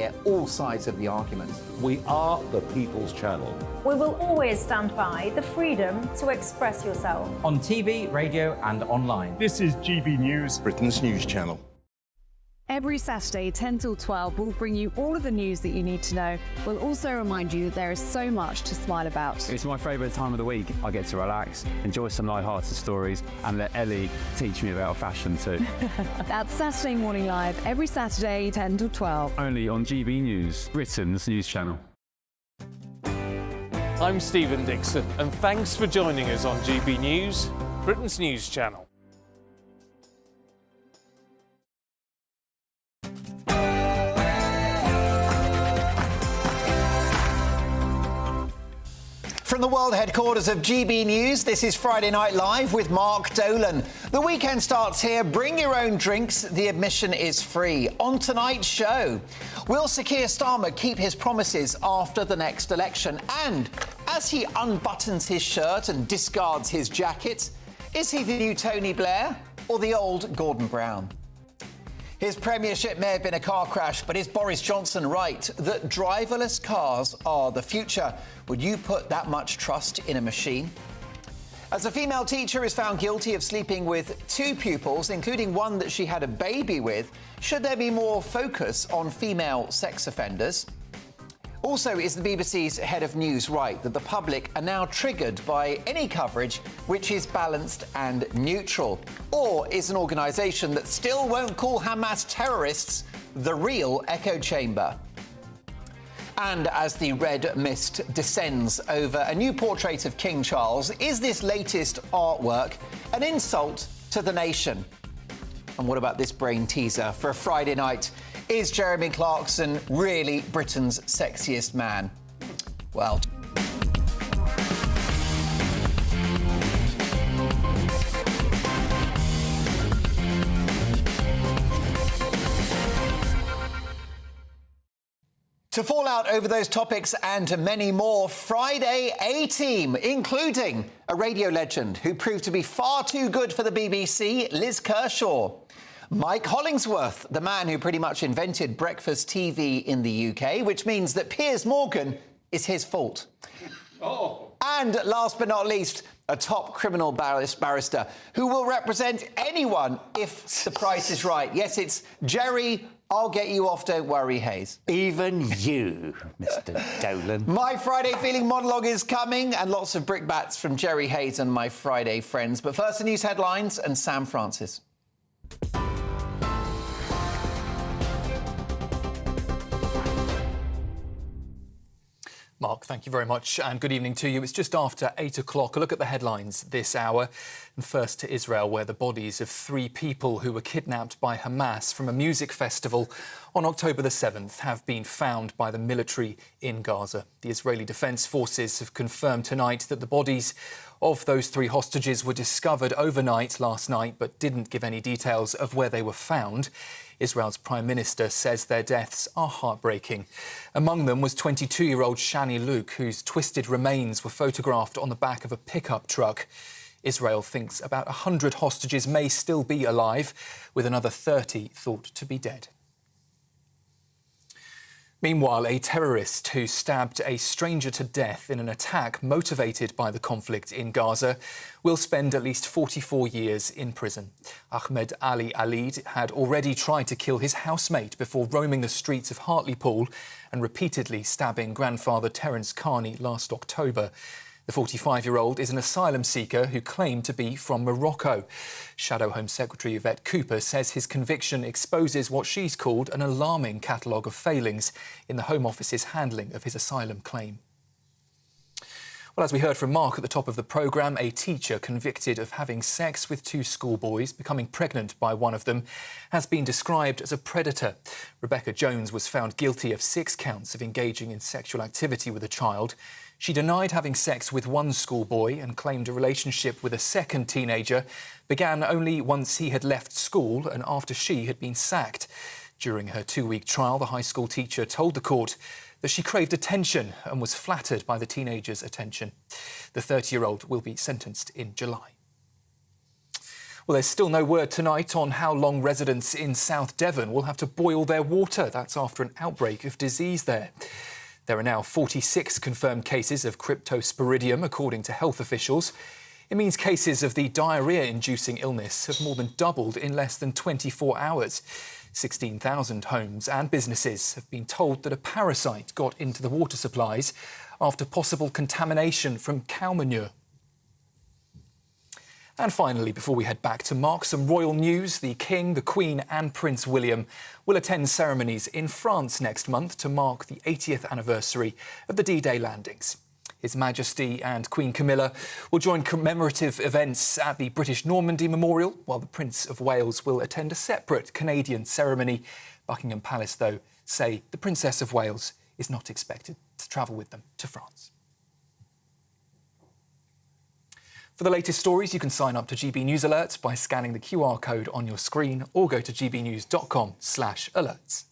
hear all sides of the argument. We are the People's Channel. We will always stand by the freedom to express yourself. On TV, radio and online. This is GBNews, Britain's news channel. Every Saturday, 10 till 12, we'll bring you all of the news that you need to know. We'll also remind you that there is so much to smile about. It's my favourite time of the week. I get to relax, enjoy some light-hearted stories, and let Ellie teach me about fashion too. That's Saturday Morning Live, every Saturday, 10 till 12. Only on GB News, Britain's news channel. I'm Stephen Dixon, and thanks for joining us on GB News, Britain's news channel. From the world headquarters of GB News, this is Friday Night Live with Mark Dolan. The weekend starts here. Bring your own drinks. The admission is free. On tonight's show, will Sir Keir Starmer keep his promises after the next election? And as he unbuttons his shirt and discards his jacket, is he the new Tony Blair or the old Gordon Brown? His premiership may have been a car crash, but is Boris Johnson right that driverless cars are the future? Would you put that much trust in a machine? As a female teacher is found guilty of sleeping with 2 pupils, including one that she had a baby with, should there be more focus on female sex offenders? Also, is the BBC's head of news right that the public are now triggered by any coverage which is balanced and neutral? Or is an organisation that still won't call Hamas terrorists the real echo chamber? And as the red mist descends over a new portrait of King Charles, is this latest artwork an insult to the nation? And what about this brain teaser for a Friday night? Is Jeremy Clarkson really Britain's sexiest man? Well... To fall out over those topics and many more, Friday A-Team, including a radio legend who proved to be far too good for the BBC, Liz Kershaw. Mike Hollingsworth, the man who pretty much invented breakfast TV in the UK, which means that Piers Morgan is his fault. Oh. And last but not least, a top criminal barrister who will represent anyone if the price is right. Yes, it's Jerry, I'll get you off, don't worry, Hayes. Even you, Mr. Dolan. My Friday Feeling monologue is coming, and lots of brickbats from Jerry Hayes and my Friday friends. But first, the news headlines and Sam Francis. Mark, thank you very much and good evening to you. It's just after 8 o'clock. A look at the headlines this hour. And first to Israel, where the bodies of 3 people who were kidnapped by Hamas from a music festival on October the 7th have been found by the military in Gaza. The Israeli Defence Forces have confirmed tonight that the bodies of those 3 hostages were discovered overnight last night, but didn't give any details of where they were found. Israel's Prime Minister says their deaths are heartbreaking. Among them was 22-year-old Shani Luke, whose twisted remains were photographed on the back of a pickup truck. Israel thinks about 100 hostages may still be alive, with another 30 thought to be dead. Meanwhile, a terrorist who stabbed a stranger to death in an attack motivated by the conflict in Gaza will spend at least 44 years in prison. Ahmed Ali Alid had already tried to kill his housemate before roaming the streets of Hartlepool and repeatedly stabbing grandfather Terence Carney last October. The 45-year-old is an asylum seeker who claimed to be from Morocco. Shadow Home Secretary Yvette Cooper says his conviction exposes what she's called an alarming catalogue of failings in the Home Office's handling of his asylum claim. Well, as we heard from Mark at the top of the programme, a teacher convicted of having sex with 2 schoolboys, becoming pregnant by one of them, has been described as a predator. Rebecca Jones was found guilty of 6 counts of engaging in sexual activity with a child. She denied having sex with one schoolboy and claimed a relationship with a second teenager began only once he had left school and after she had been sacked. During her 2-week trial, the high school teacher told the court that she craved attention and was flattered by the teenager's attention. The 30-year-old will be sentenced in July. Well, there's still no word tonight on how long residents in South Devon will have to boil their water. That's after an outbreak of disease there. There are now 46 confirmed cases of cryptosporidium, according to health officials. It means cases of the diarrhoea-inducing illness have more than doubled in less than 24 hours. 16,000 homes and businesses have been told that a parasite got into the water supplies after possible contamination from cow manure. And finally, before we head back to Mark, some royal news. The King, the Queen and Prince William will attend ceremonies in France next month to mark the 80th anniversary of the D-Day landings. His Majesty and Queen Camilla will join commemorative events at the British Normandy Memorial, while the Prince of Wales will attend a separate Canadian ceremony. Buckingham Palace, though, say the Princess of Wales is not expected to travel with them to France. For the latest stories, you can sign up to GB News Alerts by scanning the QR code on your screen or go to gbnews.com/alerts.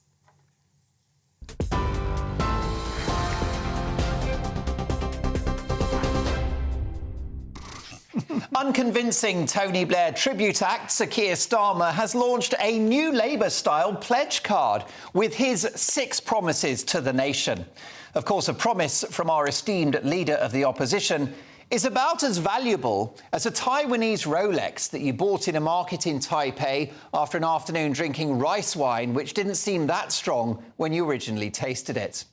Unconvincing Tony Blair tribute act Sir Keir Starmer has launched a new Labour-style pledge card with his 6 promises to the nation. Of course, a promise from our esteemed leader of the opposition is about as valuable as a Taiwanese Rolex that you bought in a market in Taipei after an afternoon drinking rice wine, which didn't seem that strong when you originally tasted it.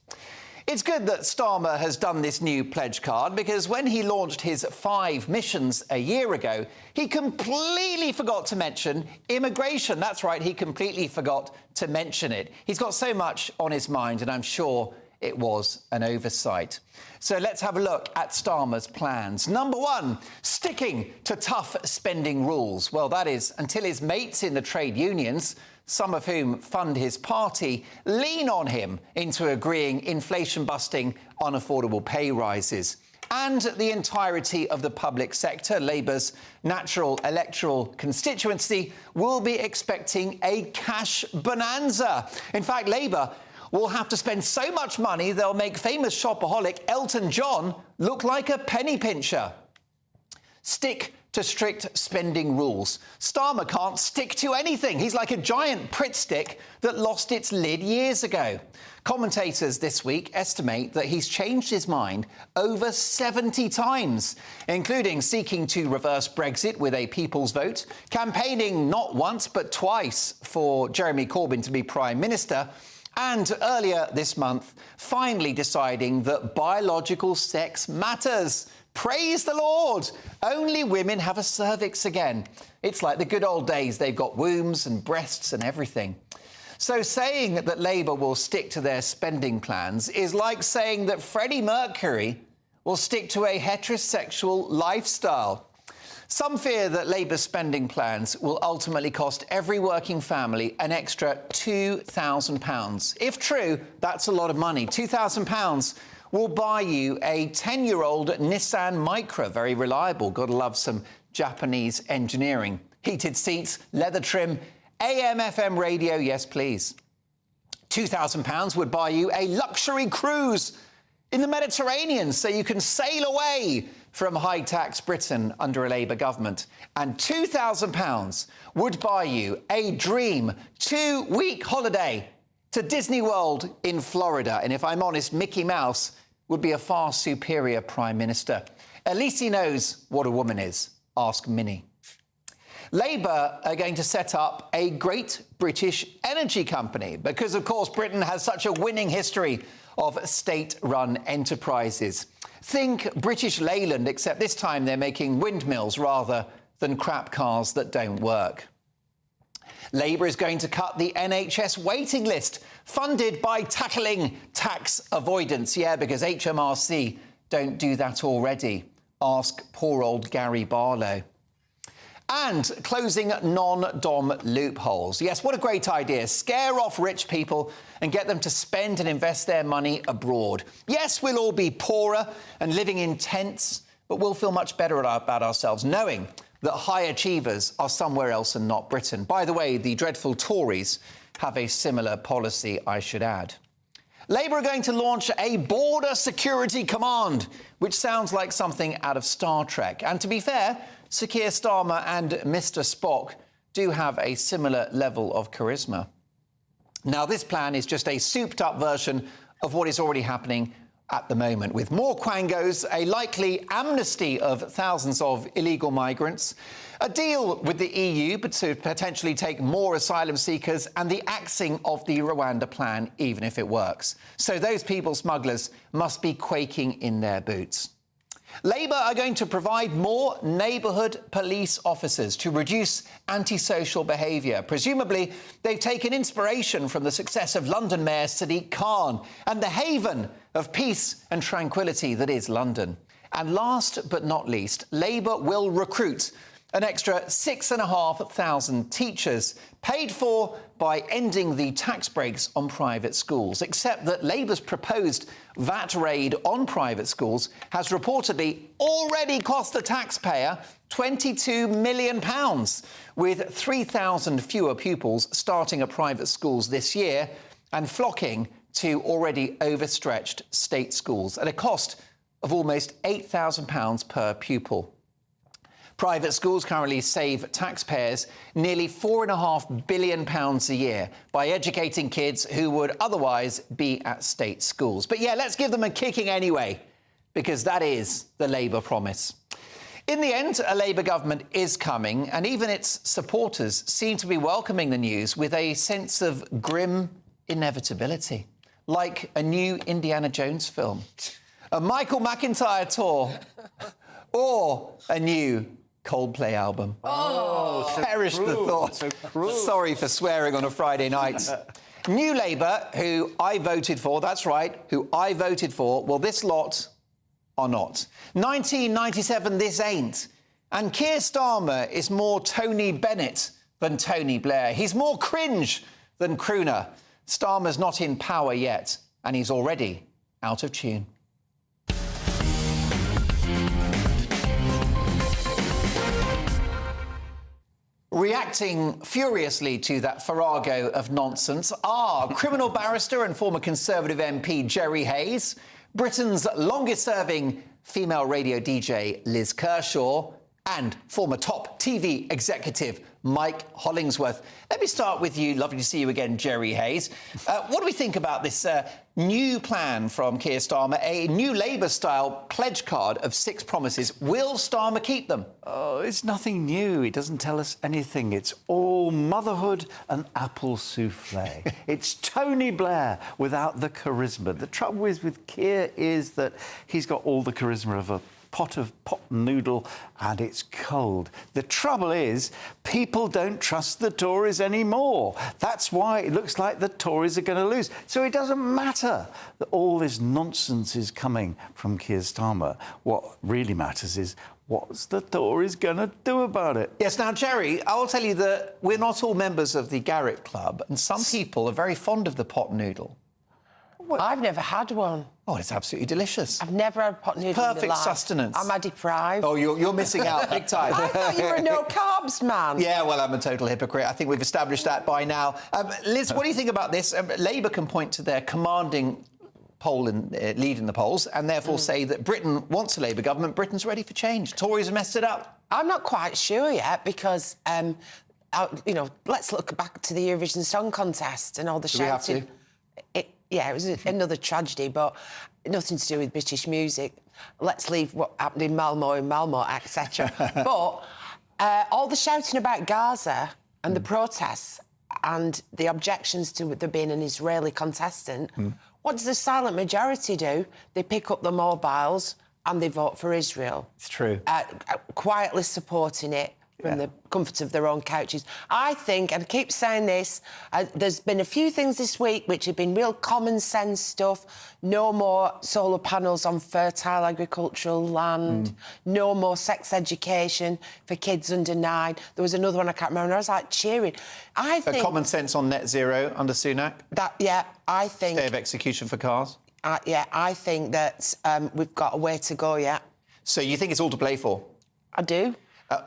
It's good that Starmer has done this new pledge card, because when he launched his 5 missions a year ago, he completely forgot to mention immigration. That's right, he completely forgot to mention it. He's got so much on his mind, and I'm sure it was an oversight. So let's have a look at Starmer's plans. Number 1, sticking to tough spending rules. Well, that is until his mates in the trade unions, some of whom fund his party, lean on him into agreeing inflation-busting, unaffordable pay rises. And the entirety of the public sector, Labour's natural electoral constituency, will be expecting a cash bonanza. In fact, Labour will have to spend so much money they'll make famous shopaholic Elton John look like a penny pincher. Stick to strict spending rules. Starmer can't stick to anything. He's like a giant Pritt stick that lost its lid years ago. Commentators this week estimate that he's changed his mind over 70 times, including seeking to reverse Brexit with a people's vote, campaigning not once but twice for Jeremy Corbyn to be Prime Minister, and earlier this month, finally deciding that biological sex matters. Praise the Lord! Only women have a cervix again. It's like the good old days. They've got wombs and breasts and everything. So saying that Labour will stick to their spending plans is like saying that Freddie Mercury will stick to a heterosexual lifestyle. Some fear that Labour's spending plans will ultimately cost every working family an extra £2,000. If true, that's a lot of money. £2,000 will buy you a 10-year-old Nissan Micra, very reliable. Gotta love some Japanese engineering. Heated seats, leather trim, AM/FM radio, yes please. £2,000 would buy you a luxury cruise in the Mediterranean so you can sail away from high-tax Britain under a Labour government. And £2,000 would buy you a dream 2-week holiday to Disney World in Florida. And if I'm honest, Mickey Mouse would be a far superior Prime Minister. At least he knows what a woman is. Ask Minnie. Labour are going to set up a great British energy company because, of course, Britain has such a winning history of state-run enterprises. Think British Leyland, except this time they're making windmills rather than crap cars that don't work. Labour is going to cut the NHS waiting list, funded by tackling tax avoidance. Yeah, because HMRC don't do that already. Ask poor old Gary Barlow. And closing non-dom loopholes. Yes, what a great idea. Scare off rich people and get them to spend and invest their money abroad. Yes, we'll all be poorer and living in tents, but we'll feel much better about ourselves knowing that high achievers are somewhere else and not Britain. By the way, the dreadful Tories have a similar policy, I should add. Labour are going to launch a border security command, which sounds like something out of Star Trek. And to be fair, Sir Keir Starmer and Mr Spock do have a similar level of charisma. Now, this plan is just a souped-up version of what is already happening at the moment, with more quangos, a likely amnesty of thousands of illegal migrants, a deal with the EU but to potentially take more asylum seekers, and the axing of the Rwanda plan, even if it works. So those people smugglers must be quaking in their boots. Labour are going to provide more neighbourhood police officers to reduce antisocial behaviour. Presumably, they've taken inspiration from the success of London Mayor Sadiq Khan and the haven of peace and tranquility that is London. And last but not least, Labour will recruit an extra 6,500 teachers, paid for by ending the tax breaks on private schools, except that Labour's proposed VAT raid on private schools has reportedly already cost the taxpayer £22 million, with 3,000 fewer pupils starting at private schools this year and flocking to already overstretched state schools at a cost of almost £8,000 per pupil. Private schools currently save taxpayers nearly £4.5 billion a year by educating kids who would otherwise be at state schools. But yeah, let's give them a kicking anyway, because that is the Labour promise. In the end, a Labour government is coming, and even its supporters seem to be welcoming the news with a sense of grim inevitability, like a new Indiana Jones film, a Michael McIntyre tour, or a new Coldplay album. Oh, so perish the thought. So cruel. Sorry for swearing on a Friday night. New Labour, who I voted for, that's right, who I voted for, well, this lot are not. 1997, this ain't. And Keir Starmer is more Tony Bennett than Tony Blair. He's more cringe than crooner. Starmer's not in power yet, and he's already out of tune. Reacting furiously to that farrago of nonsense are criminal barrister and former Conservative MP Jerry Hayes, Britain's longest-serving female radio DJ Liz Kershaw, and former top TV executive Mike Hollingsworth. Let me start with you. Lovely to see you again, Jerry Hayes. What do we think about this new plan from Keir Starmer, a new Labour-style pledge card of 6 promises? Will Starmer keep them? Oh, it's nothing new. It doesn't tell us anything. It's all motherhood and apple souffle. It's Tony Blair without the charisma. The trouble is with Keir is that he's got all the charisma of a pot of pot noodle and it's cold. The trouble is people don't trust the Tories anymore. That's why it looks like the Tories are going to lose. So it doesn't matter that all this nonsense is coming from Keir Starmer. What really matters is what's the Tories going to do about it? Yes, now, Jerry, I'll tell you that we're not all members of the Garrick Club, and some people are very fond of the pot noodle. I've never had one. Oh, it's absolutely delicious. I've never had pot noodle in my Perfect life. sustenance. Am I deprived? Oh, you're missing out big time. I thought you were a no-carbs man. Yeah, well, I'm a total hypocrite. I think we've established that by now. Liz, what do you think about this? Labour can point to their commanding poll and lead in the polls and therefore say that Britain wants a Labour government. Britain's ready for change. Tories have messed it up. I'm not quite sure yet because, you know, let's look back to the Eurovision Song Contest and all the shouting. We have to? Yeah, it was another tragedy, but nothing to do with British music. Let's leave what happened in Malmo, etc. But all the shouting about Gaza and the protests and the objections to there being an Israeli contestant, what does the silent majority do? They pick up the mobiles and they vote for Israel. It's true. Quietly supporting it from the comfort of their own couches. I think, and I keep saying this, there's been a few things this week which have been real common sense stuff. No more solar panels on fertile agricultural land. No more sex education for kids under 9. There was another one I can't remember, and I was like cheering. I think common sense on net zero under Sunak. I think Stay of execution for cars. I think that we've got a way to go yet. So you think it's all to play for? I do.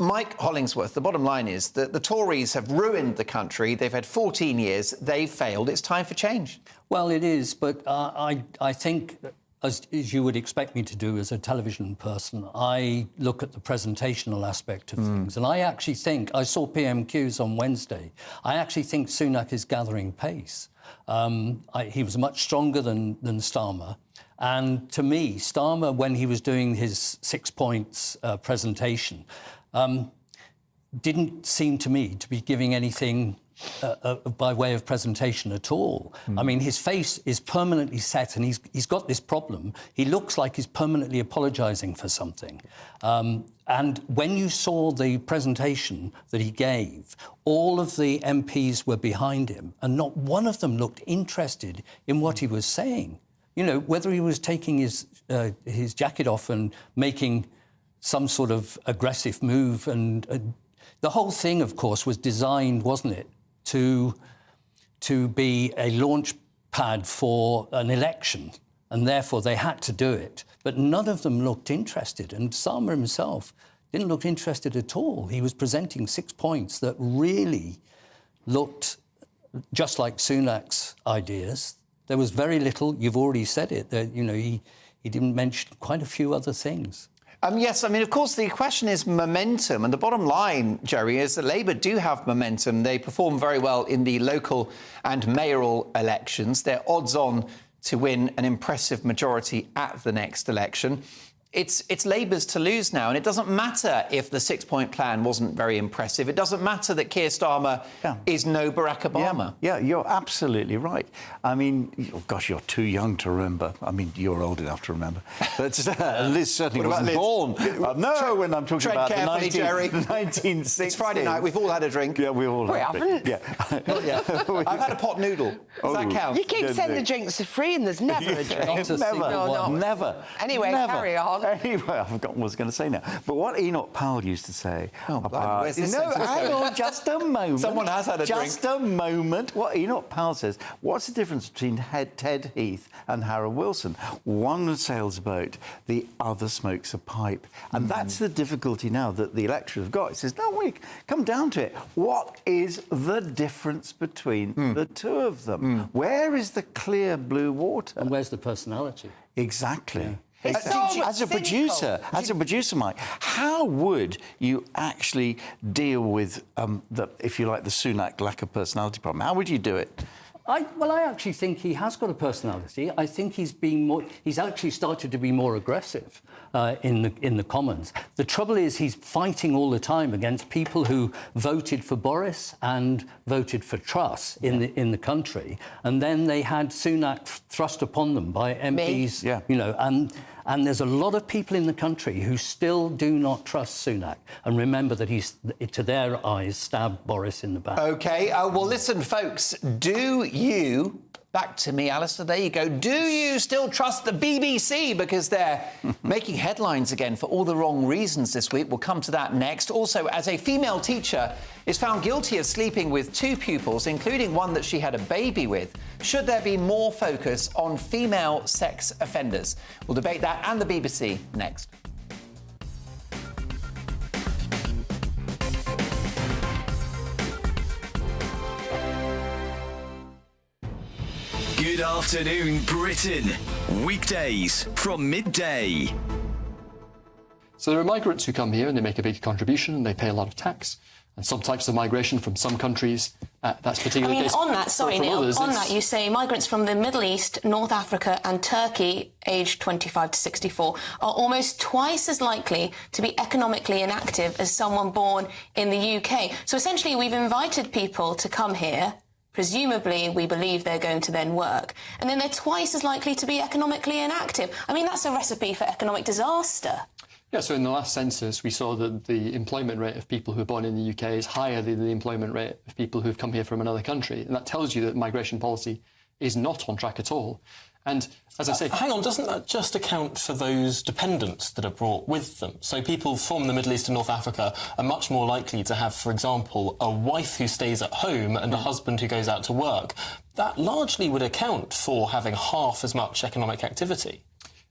Mike Hollingsworth, the bottom line is that the Tories have ruined the country. They've had 14 years. They've failed. It's time for change. Well, it is, but I think, as you would expect me to do as a television person, I look at the presentational aspect of things. And I actually think, I saw PMQs on Wednesday, I actually think Sunak is gathering pace. He was much stronger than Starmer. And to me, Starmer, when he was doing his 6 points presentation, didn't seem to me to be giving anything by way of presentation at all. I mean, his face is permanently set and he's got this problem. He looks like he's permanently apologising for something. And when you saw the presentation that he gave, all of the MPs were behind him and not one of them looked interested in what he was saying. You know, whether he was taking his jacket off and making some sort of aggressive move. And the whole thing, of course, was designed, wasn't it, to be a launch pad for an election, and therefore they had to do it. But none of them looked interested, and Starmer himself didn't look interested at all. He was presenting 6 points that really looked just like Sunak's ideas. There was very little, you've already said it, that, you know, he didn't mention quite a few other things. Yes, I mean, of course, the question is momentum. And the bottom line, Jerry, is that Labour do have momentum. They perform very well in the local and mayoral elections. They're odds-on to win an impressive majority at the next election. It's Labour's to lose now, and it doesn't matter if the 6 point plan wasn't very impressive. It doesn't matter that Keir Starmer is no Barack Obama. Yeah, you're absolutely right. I mean, gosh, you're too young to remember. I mean, you're old enough to remember. But Liz certainly wasn't born. No, when I'm talking about the 1960s. It's Friday night. We've all had a drink. Yeah, we've all had a drink. Yeah. Not yet. I've had a pot noodle. Does that count? You keep saying the drinks are free and there's never a drink. Never. Anyway, carry on. Anyway, I've forgotten what I was going to say now. But what Enoch Powell used to say... where's this hang on, just a moment. Someone has had a drink. Just a moment. What Enoch Powell says, what's the difference between Ted Heath and Harold Wilson? One sails a boat, the other smokes a pipe. And that's the difficulty now that the electorate have got. It says, no, wait, come down to it. What is the difference between the two of them? Where is the clear blue water? And where's the personality? Exactly. Yeah. As a producer, Mike, how would you actually deal with if you like, the Sunak lack of personality problem? How would you do it? I actually think he has got a personality. I think he's actually started to be more aggressive in the Commons. The trouble is he's fighting all the time against people who voted for Boris and voted for Truss in the country, and then they had Sunak thrust upon them by MPs. You know, and there's a lot of people in the country who still do not trust Sunak and remember that he's, to their eyes, stabbed Boris in the back. OK, well, listen, folks, do you... Back to me, Alistair, there you go. Do you still trust the BBC? Because they're making headlines again for all the wrong reasons this week. We'll come to that next. Also, as a female teacher is found guilty of sleeping with 2 pupils, including one that she had a baby with, should there be more focus on female sex offenders? We'll debate that and the BBC next. Good afternoon, Britain. Weekdays from midday. So there are migrants who come here and they make a big contribution and they pay a lot of tax. And some types of migration from some countries, that's particularly the case. On that, sorry, Neil, others, on that, you say migrants from the Middle East, North Africa and Turkey, aged 25 to 64, are almost twice as likely to be economically inactive as someone born in the UK. So essentially, we've invited people to come here. Presumably, we believe they're going to then work. And then they're twice as likely to be economically inactive. I mean, that's a recipe for economic disaster. Yeah, so in the last census, we saw that the employment rate of people who are born in the UK is higher than the employment rate of people who've come here from another country. And that tells you that migration policy is not on track at all. And as I say... Hang on, doesn't that just account for those dependents that are brought with them? So people from the Middle East and North Africa are much more likely to have, for example, a wife who stays at home and a husband who goes out to work. That largely would account for having half as much economic activity.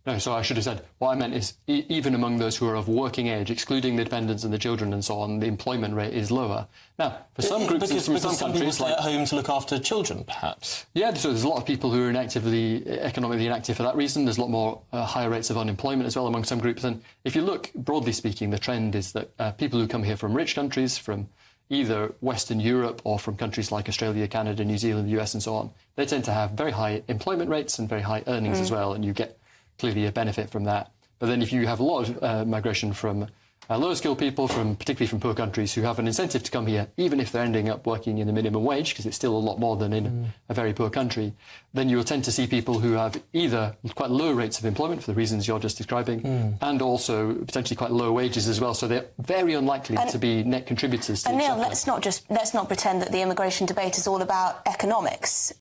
No, so I should have said, what I meant is even among those who are of working age, excluding the dependents and the children and so on, the employment rate is lower. Now, for some groups, because from some countries, people stay at home to look after children, perhaps. Yeah, so there's a lot of people who are economically inactive for that reason. There's a lot more higher rates of unemployment as well among some groups. And if you look, broadly speaking, the trend is that people who come here from rich countries, from either Western Europe or from countries like Australia, Canada, New Zealand, the US and so on, they tend to have very high employment rates and very high earnings as well, and you get clearly a benefit from that. But then if you have a lot of migration from lower skilled people, particularly from poor countries, who have an incentive to come here, even if they're ending up working in the minimum wage, because it's still a lot more than in a very poor country, then you'll tend to see people who have either quite low rates of employment for the reasons you're just describing, and also potentially quite low wages as well. So they're very unlikely to be net contributors to And the Neil, sector. let's not pretend that the immigration debate is all about economics.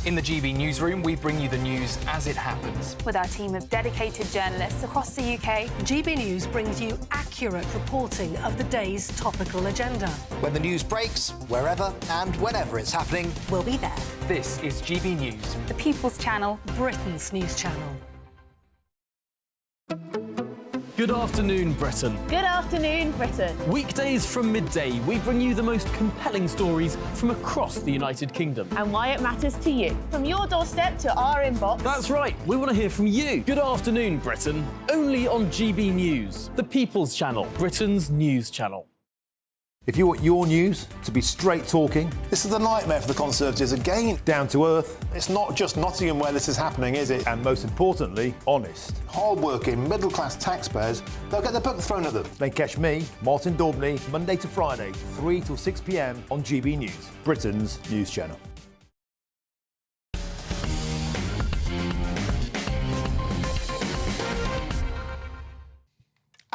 In the GB newsroom, we bring you the news as it happens. With our team of dedicated journalists across the UK, GB News brings you accurate reporting of the day's topical agenda. When the news breaks, wherever and whenever it's happening, We'll be there. This is GB News. The People's Channel, Britain's news channel. Good afternoon, Britain. Good afternoon, Britain. Weekdays from midday, we bring you the most compelling stories from across the United Kingdom. And why it matters to you. From your doorstep to our inbox. That's right, we want to hear from you. Good afternoon, Britain. Only on GB News, the People's Channel, Britain's news channel. If you want your news to be straight talking, this is a nightmare for the Conservatives again. Down to earth. It's not just Nottingham where this is happening, is it? And most importantly, honest. Hard-working, middle-class taxpayers, they'll get the book thrown at them. Then catch me, Martin Daubney, Monday to Friday, 3 till 6 p.m. on GB News, Britain's news channel.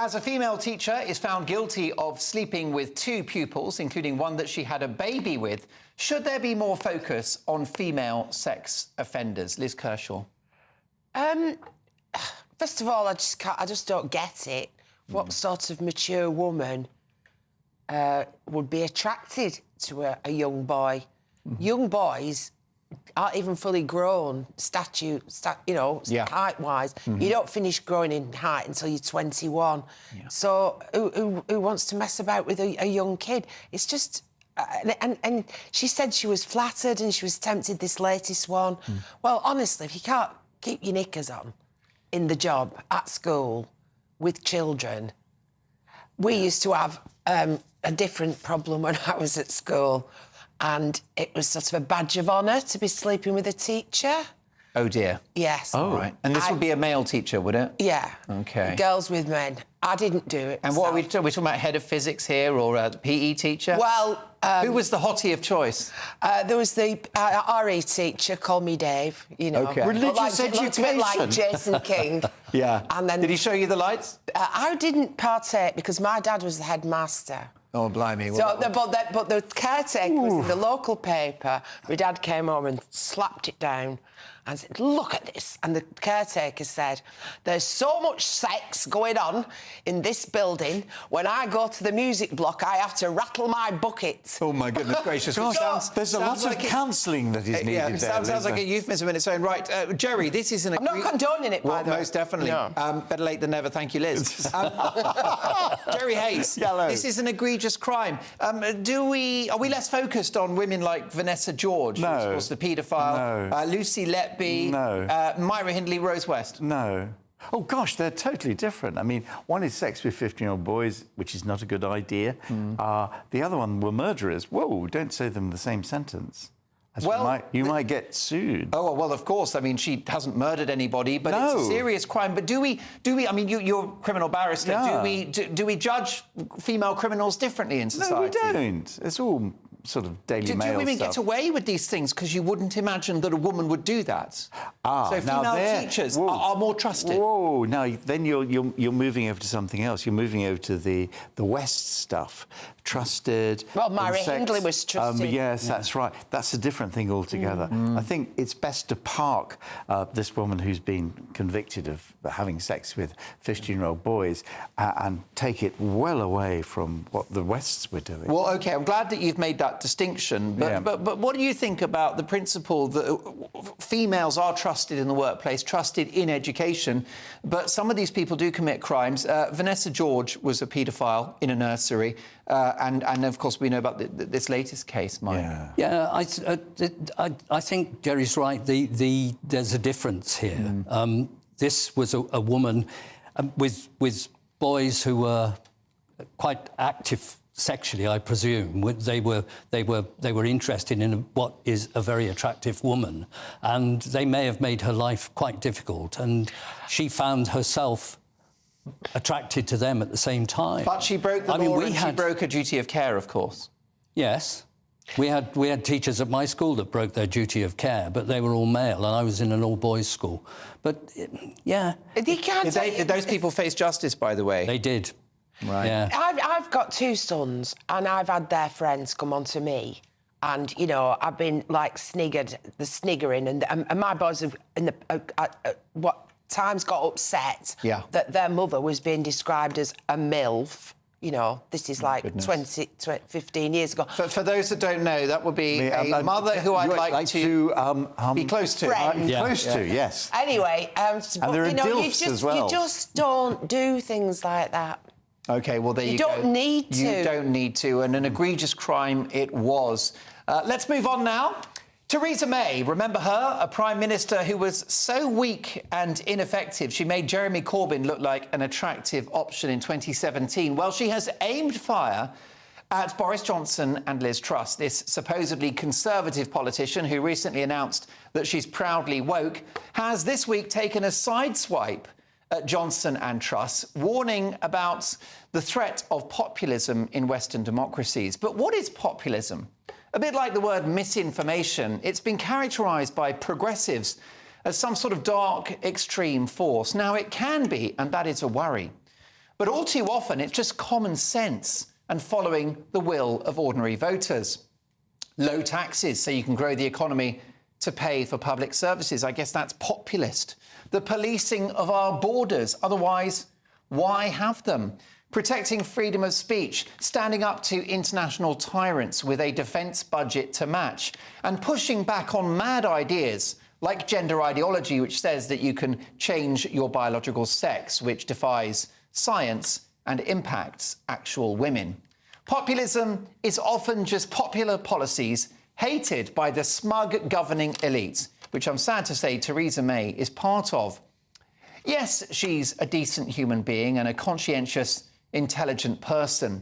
As a female teacher is found guilty of sleeping with 2 pupils, including one that she had a baby with, should there be more focus on female sex offenders? Liz Kershaw. First of all, I just don't get it. What sort of mature woman would be attracted to a young boy? Young boys aren't even fully grown, height-wise. You don't finish growing in height until you're 21. So who wants to mess about with a young kid? It's just... and she said she was flattered and she was tempted, this latest one. Well, honestly, if you can't keep your knickers on in the job, at school, with children... We used to have a different problem when I was at school, and it was sort of a badge of honour to be sleeping with a teacher. Oh, dear. Yes. Oh, right. And this would be a male teacher, would it? Yeah. OK. Girls with men. I didn't do it. And what are we talking? We're talking about head of physics here or a PE teacher? Well... who was the hottie of choice? There was the RE teacher, called me Dave, you know. OK. Religious education. Looked a bit like Jason King. Yeah. And then, did he show you the lights? I didn't partake because my dad was the headmaster. Oh, blimey. So, but the caretaker was in the local paper. My dad came home and slapped it down and said, look at this. And the caretaker said, there's so much sex going on in this building. When I go to the music block, I have to rattle my bucket. Oh, my goodness gracious. Gosh, there's a lot of counselling that is needed there. Sounds like a euphemism in its own right. Jerry, this is an... I'm not condoning it, by the way. Most definitely. No. Better late than never. Thank you, Liz. Jerry Hayes, this is an egregious crime. Are we less focused on women like Vanessa George, who's, of course, the paedophile, Lucy Letby, Myra Hindley, Rose West? No. Oh, gosh, they're totally different. I mean, one is sex with 15-year-old boys, which is not a good idea. The other one were murderers. Whoa, don't say them in the same sentence. You might get sued. Oh, well, of course. I mean, she hasn't murdered anybody, but it's a serious crime. But do we? I mean, you're a criminal barrister. Yeah. Do we judge female criminals differently in society? No, we don't. It's all sort of Daily Mail Do women stuff. get away with these things because you wouldn't imagine that a woman would do that? So female teachers are more trusted. Whoa! Now then you're moving over to something else. You're moving over to the West stuff. Trusted. Well, Myra Hindley was trusted. Yes, that's right. That's a different thing altogether. I think it's best to park this woman who's been convicted of having sex with 15-year-old boys and take it well away from what the Wests were doing. Well, OK, I'm glad that you've made that that distinction. But what do you think about the principle that females are trusted in the workplace, trusted in education, but some of these people do commit crimes? Vanessa George was a paedophile in a nursery, and of course we know about this latest case, Mike. Yeah, I think Jerry's right. There's a difference here. This was a woman with boys who were quite active sexually, I presume. They were interested in what is a very attractive woman, and they may have made her life quite difficult. And she found herself attracted to them at the same time. But she broke the law, and she broke her duty of care, of course. Yes. We had teachers at my school that broke their duty of care, but they were all male, and I was in an all-boys school. But, yeah. Did those people face justice, by the way? They did. Right. Yeah. I've got 2 sons, and I've had their friends come on to me, and, you know, I've been, like, sniggering, and my boys have, times got upset that their mother was being described as a MILF. You know, this is like 15 years ago. For those that don't know, that would be a mother who I'd like to be close to. Close to, yes. Anyway, and there are DILFs as well. You just don't do things like that. OK, well, there you go. You don't need to. You don't need to, and an egregious crime it was. Let's move on now. Theresa May, remember her? A Prime Minister who was so weak and ineffective, she made Jeremy Corbyn look like an attractive option in 2017. Well, she has aimed fire at Boris Johnson and Liz Truss, this supposedly conservative politician who recently announced that she's proudly woke, has this week taken a sideswipe at Johnson and Truss, warning about the threat of populism in Western democracies. But what is populism? A bit like the word misinformation, it's been characterised by progressives as some sort of dark, extreme force. Now, it can be, and that is a worry. But all too often, it's just common sense and following the will of ordinary voters. Low taxes so you can grow the economy to pay for public services. I guess that's populist. The policing of our borders. Otherwise, why have them? Protecting freedom of speech, standing up to international tyrants with a defence budget to match, and pushing back on mad ideas like gender ideology, which says that you can change your biological sex, which defies science and impacts actual women. Populism is often just popular policies hated by the smug governing elite, which I'm sad to say Theresa May is part of. Yes, she's a decent human being and a conscientious, intelligent person.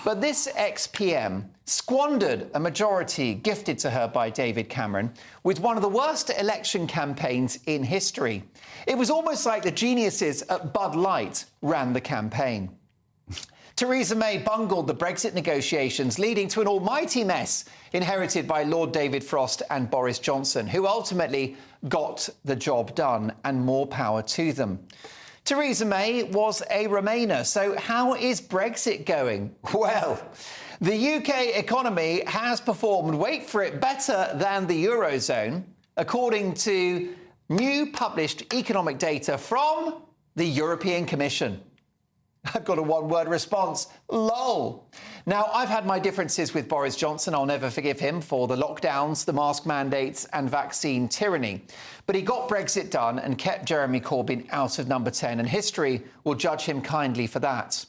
But this ex-PM squandered a majority gifted to her by David Cameron with one of the worst election campaigns in history. It was almost like the geniuses at Bud Light ran the campaign. Theresa May bungled the Brexit negotiations, leading to an almighty mess inherited by Lord David Frost and Boris Johnson, who ultimately got the job done, and more power to them. Theresa May was a Remainer, so how is Brexit going? Well, the UK economy has performed, wait for it, better than the Eurozone, according to new published economic data from the European Commission. I've got a one-word response, lol. Now, I've had my differences with Boris Johnson. I'll never forgive him for the lockdowns, the mask mandates and vaccine tyranny. But he got Brexit done and kept Jeremy Corbyn out of number 10, and history will judge him kindly for that.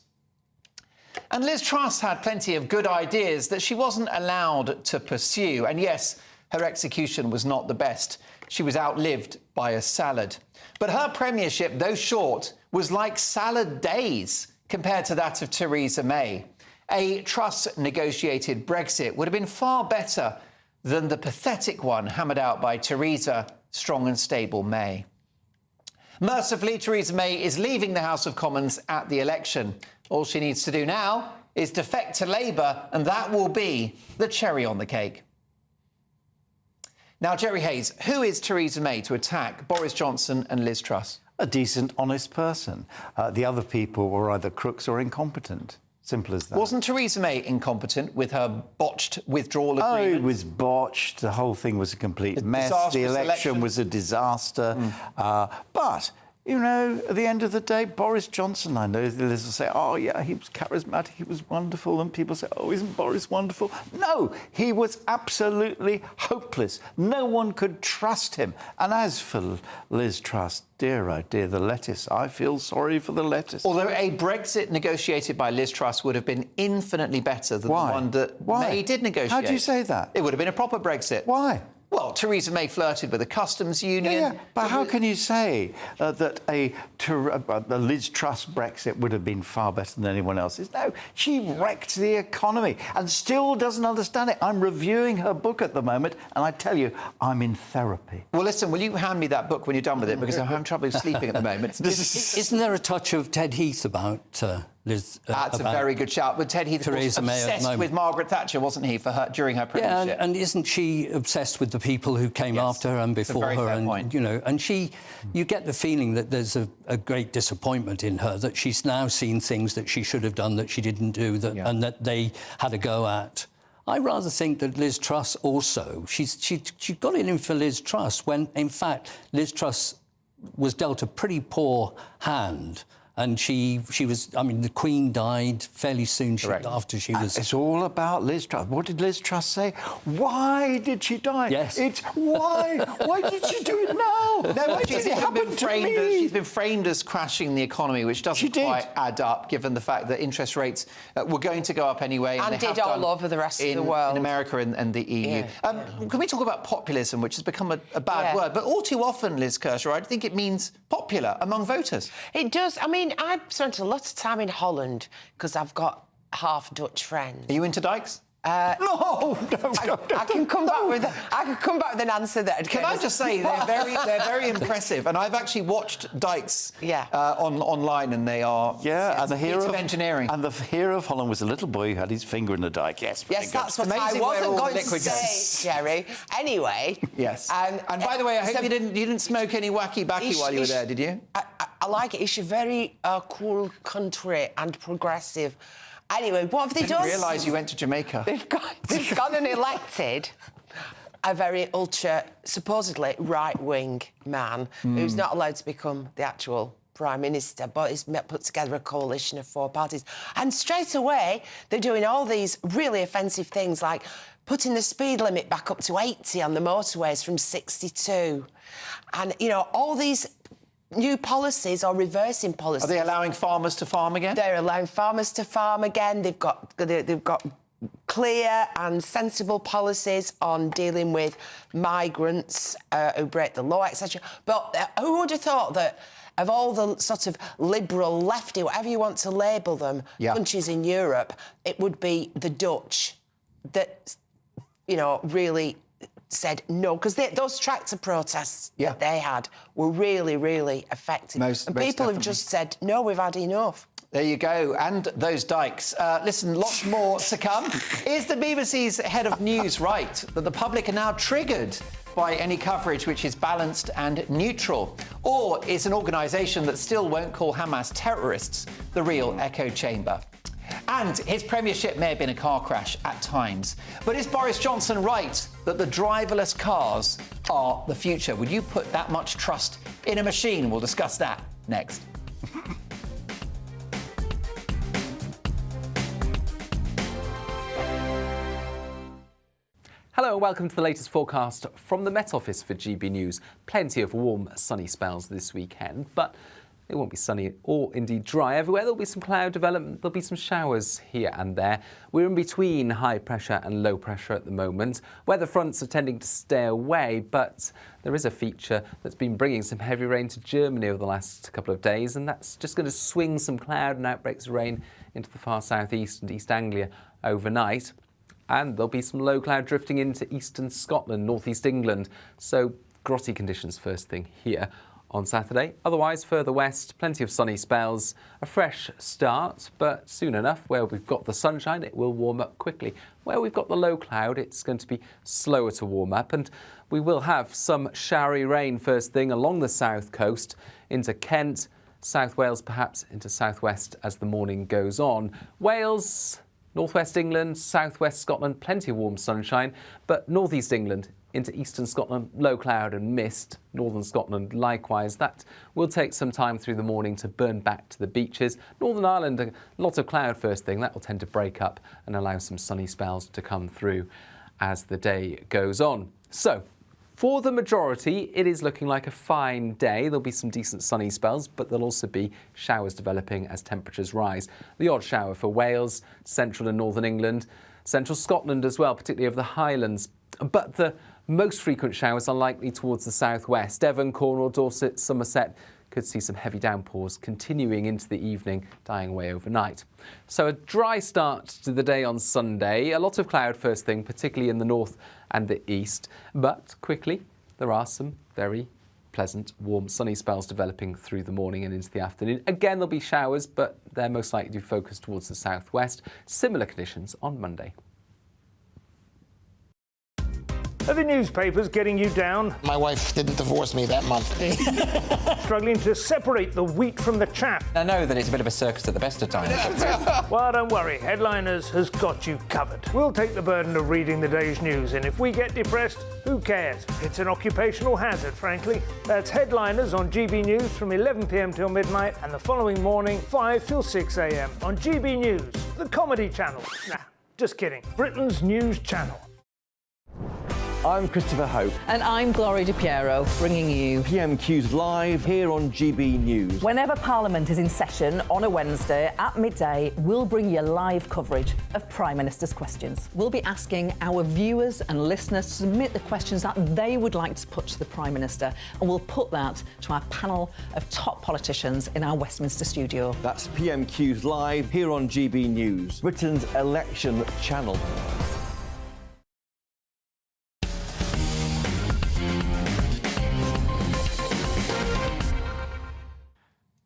And Liz Truss had plenty of good ideas that she wasn't allowed to pursue. And yes, her execution was not the best. She was outlived by a salad. But her premiership, though short, was like salad days compared to that of Theresa May. A Truss-negotiated Brexit would have been far better than the pathetic one hammered out by Theresa Strong and Stable May. Mercifully, Theresa May is leaving the House of Commons at the election. All she needs to do now is defect to Labour, and that will be the cherry on the cake. Now, Jerry Hayes, who is Theresa May to attack Boris Johnson and Liz Truss? A decent, honest person. The other people were either crooks or incompetent. Simple as that. Wasn't Theresa May incompetent with her botched withdrawal agreement? Oh, it was botched. The whole thing was a complete mess. The election was a disaster. But You know, at the end of the day, Boris Johnson, I know Liz will say, oh, yeah, he was charismatic, he was wonderful, and people say, oh, isn't Boris wonderful? No, he was absolutely hopeless. No one could trust him. And as for Liz Truss, dear, oh dear, the lettuce, I feel sorry for the lettuce. Although a Brexit negotiated by Liz Truss would have been infinitely better than the one that May did negotiate. How do you say that? It would have been a proper Brexit. Why? Well, Theresa May flirted with the customs union. Yeah, but how can you say that a Liz Truss Brexit would have been far better than anyone else's? No, she wrecked the economy and still doesn't understand it. I'm reviewing her book at the moment, and I tell you, I'm in therapy. Well, listen, will you hand me that book when you're done with it? Because I'm having trouble sleeping at the moment. Isn't there a touch of Ted Heath about Liz? That's a very good shout. But Ted Heath was obsessed with Margaret Thatcher, wasn't he, for her during her premiership? Yeah, and isn't she obsessed with the people who came after her and before her? And point. You know, and you get the feeling that there's a great disappointment in her, that she's now seen things that she should have done that she didn't do, and that they had a go at. I rather think that Liz Truss also, she got it in for Liz Truss when, in fact, Liz Truss was dealt a pretty poor hand. And she was, I mean, the Queen died fairly soon after she was... It's all about Liz Truss. What did Liz Truss say? Why did she die? Yes. It's why? Why did she do it now? No, why did it happen to me? She's been framed as crashing the economy, which doesn't quite add up, given the fact that interest rates were going to go up anyway. And did all over the rest of the world. In America and the EU. Yeah. Can we talk about populism, which has become a bad word? But all too often, Liz Kershaw, I think it means popular among voters. It does. I mean, I've spent a lot of time in Holland because I've got half Dutch friends. Are you into dykes? No. I can come back with an answer that. Can I just say they're very impressive, and I've actually watched dykes online, and they are and the hero of engineering. And the hero of Holland was a little boy who had his finger in the dyke. Yes, that's what I wasn't going to say, Jerry. Anyway. Yes. And by the way, I hope you didn't smoke any wacky backy while you were there, did you? I like it. It's a very cool country and progressive. Anyway, what have they done? I didn't realise you went to Jamaica. They've gone and elected a very supposedly right-wing man who's not allowed to become the actual Prime Minister, but he's put together a coalition of 4 parties. And straight away, they're doing all these really offensive things, like putting the speed limit back up to 80 on the motorways from 62. And, you know, all these new policies or reversing policies. Are they allowing farmers to farm again? They're allowing farmers to farm again. They've got clear and sensible policies on dealing with migrants who break the law, etc. But who would have thought that of all the sort of liberal, lefty, whatever you want to label them, countries in Europe, it would be the Dutch that, you know, really said no, because those tractor protests that they had were really, really effective. And people have just said, no, we've had enough. There you go. And those dykes. Listen, lots more to come. Is the BBC's head of news right that the public are now triggered by any coverage which is balanced and neutral? Or is an organisation that still won't call Hamas terrorists the real echo chamber? And his premiership may have been a car crash at times. But is Boris Johnson right that the driverless cars are the future? Would you put that much trust in a machine? We'll discuss that next. Hello and welcome to the latest forecast from the Met Office for GB News. Plenty of warm, sunny spells this weekend, but it won't be sunny or indeed dry everywhere. There'll be some cloud development, there'll be some showers here and there. We're in between high pressure and low pressure at the moment. Weather fronts are tending to stay away, but there is a feature that's been bringing some heavy rain to Germany over the last couple of days, and that's just going to swing some cloud and outbreaks of rain into the far southeast and East Anglia overnight. And there'll be some low cloud drifting into eastern Scotland, northeast England. So grotty conditions first thing here on Saturday. Otherwise, further west, plenty of sunny spells, a fresh start, but soon enough, where we've got the sunshine, it will warm up quickly. Where we've got the low cloud, it's going to be slower to warm up, and we will have some showery rain first thing along the south coast into Kent, South Wales, perhaps into southwest as the morning goes on. Wales, northwest England, southwest Scotland, plenty of warm sunshine, but northeast England into eastern Scotland, low cloud and mist. Northern Scotland, likewise. That will take some time through the morning to burn back to the beaches. Northern Ireland, a lot of cloud first thing. That will tend to break up and allow some sunny spells to come through as the day goes on. So, for the majority, it is looking like a fine day. There'll be some decent sunny spells, but there'll also be showers developing as temperatures rise. The odd shower for Wales, central and northern England, central Scotland as well, particularly over the Highlands. But the most frequent showers are likely towards the southwest. Devon, Cornwall, Dorset, Somerset could see some heavy downpours continuing into the evening, dying away overnight. So a dry start to the day on Sunday. A lot of cloud first thing, particularly in the north and the east. But quickly, there are some very pleasant, warm, sunny spells developing through the morning and into the afternoon. Again, there'll be showers, but they're most likely to be focused towards the southwest. Similar conditions on Monday. Are the newspapers getting you down? My wife didn't divorce me that month. Struggling to separate the wheat from the chaff? I know that it's a bit of a circus at the best of times. Well, don't worry, Headliners has got you covered. We'll take the burden of reading the day's news, and if we get depressed, who cares? It's an occupational hazard, frankly. That's Headliners on GB News from 11 p.m. till midnight, and the following morning, 5 till 6 a.m. on GB News, the comedy channel. Nah, just kidding. Britain's news channel. I'm Christopher Hope. And I'm Gloria Di Piero, bringing you PMQ's live here on GB News. Whenever Parliament is in session on a Wednesday at midday, we'll bring you live coverage of Prime Minister's questions. We'll be asking our viewers and listeners to submit the questions that they would like to put to the Prime Minister, and we'll put that to our panel of top politicians in our Westminster studio. That's PMQ's live here on GB News, Britain's election channel.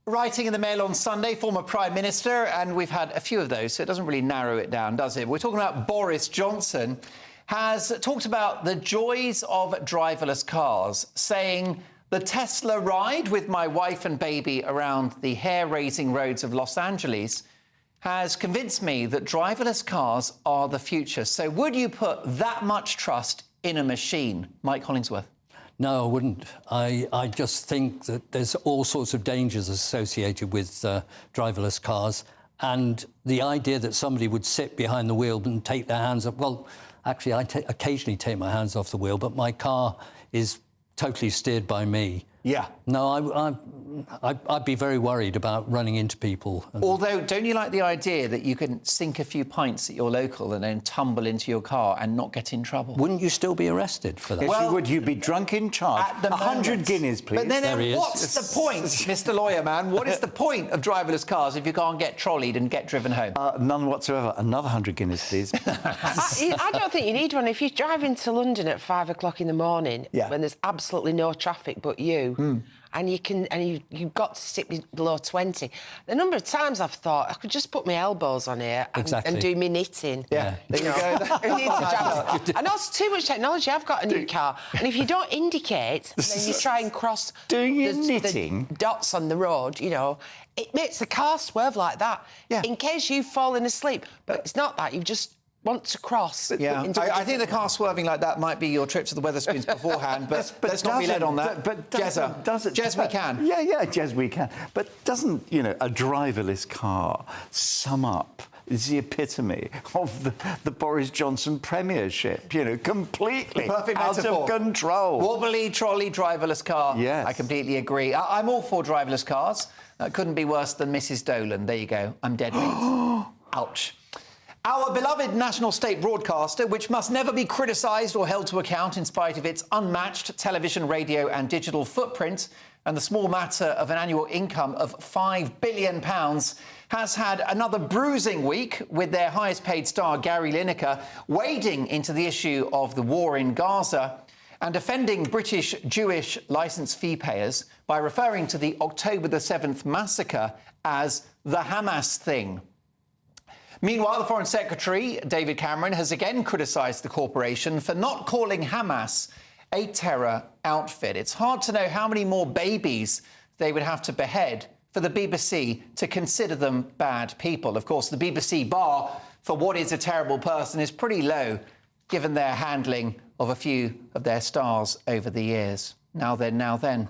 Writing in the Mail on Sunday, former Prime Minister, and we've had a few of those, so it doesn't really narrow it down, does it? We're talking about Boris Johnson, has talked about the joys of driverless cars, saying, "The Tesla ride with my wife and baby around the hair-raising roads of Los Angeles has convinced me that driverless cars are the future." So would you put that much trust in a machine? Mike Hollingsworth. No, I wouldn't. I just think that there's all sorts of dangers associated with driverless cars. And the idea that somebody would sit behind the wheel and take their hands off... Well, actually, I occasionally take my hands off the wheel, but my car is totally steered by me. Yeah. No, I'd be very worried about running into people. Although, don't you like the idea that you can sink a few pints at your local and then tumble into your car and not get in trouble? Wouldn't you still be arrested for that? Yes, you would. You'd be drunk in charge. 100 guineas, please. But then what's the point, Mr. Lawyer Man? What is the point of driverless cars if you can't get trolleyed and get driven home? None whatsoever. Another 100 guineas, please. I don't think you need one. If you're driving to London at 5 o'clock in the morning, when there's absolutely no traffic but you, and you've got to sit below 20. The number of times I've thought I could just put my elbows on here and do me knitting. Yeah, there you go. I know it's too much technology. I've got a new car, and if you don't indicate, then you try and cross the dots on the road. You know, it makes the car swerve like that. In case you've fallen asleep, but it's not that. You've just want to cross. Yeah, I think the car swerving like that might be your trip to the Wetherspoons beforehand, but let's not be led on that. But Jez, we can. Yeah, Jez, we can. But doesn't, a driverless car sum up? It's the epitome of the Boris Johnson premiership, completely perfect out metaphor. of control. Wobbly, trolley, driverless car. Yes. I completely agree. I'm all for driverless cars. Couldn't be worse than Mrs. Dolan. There you go. I'm dead meat. Ouch. Our beloved national state broadcaster, which must never be criticised or held to account in spite of its unmatched television, radio and digital footprint and the small matter of an annual income of £5 billion, has had another bruising week with their highest-paid star, Gary Lineker, wading into the issue of the war in Gaza and defending British Jewish licence fee payers by referring to the October the 7th massacre as the Hamas thing. Meanwhile, the Foreign Secretary, David Cameron, has again criticised the corporation for not calling Hamas a terror outfit. It's hard to know how many more babies they would have to behead for the BBC to consider them bad people. Of course, the BBC bar for what is a terrible person is pretty low, given their handling of a few of their stars over the years. Now then, now then.